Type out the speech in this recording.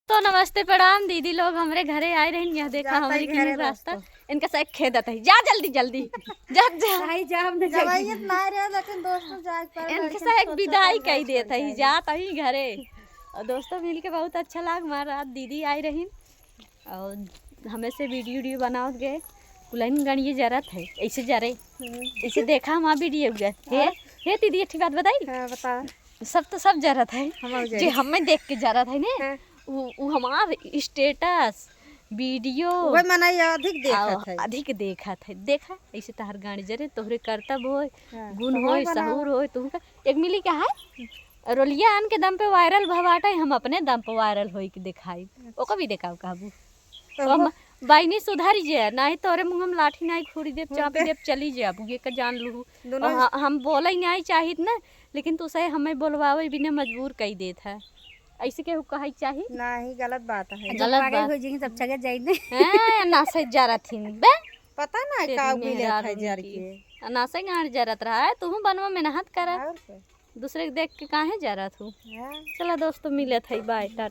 तो नमस्ते प्रणाम दीदी लोग हमारे घरे आए रहे यहाँ देखा हमारे के रास्ता इनका सब खेदत है जा जल्दी जल्दी जा लेकिन दोस्तों इनके साथ एक विदाई कही देता है जा तही घरे और दोस्तों मिल के बहुत अच्छा लगा हमारा दीदी आई रही और हमें से वीडियो बनाओ गए कुलाइन गणिये जरत है ऐसे जा रहे ऐसे देखा हम वीडियो गए हे दीदी अच्छी बात बताई बता सब तो सब जरत है जो हमें देख के जरत है ना वो हमार स्टेटस वीडियो अधिक देखा था देखा ऐसे तहर गाड़ी जरे तोहरे कर्तव्य हो गुण हो सहूर हो तुम एक मिली क्या है रोलिया आन के दम पे वायरल भवाटा हम अपने दम पे वायरल हो के दिखाई ओका भी देखाओ काबू हम बाइनी सुधारी जे नहीं तोरे मुंह हम लाठी नहीं खुरी देव चापे देव चली जे अब ये का जान लू हम बोले नहीं चाहिए ना लेकिन तू सही हमें बोलवावे बिना मजबूर कई देत है ऐसे के कहे चाहिए नहीं गलत बात है गलत बात हो जाएगी तब जगह जाइए हां ना से जरत थी बे पता ना का मिले है जर के ना से गाड़ जरत रहा है तू बनवा मेहनत कर दूसरे के देख के काहे जरत हूँ चलो दोस्तों मिले थे बाय टाटा।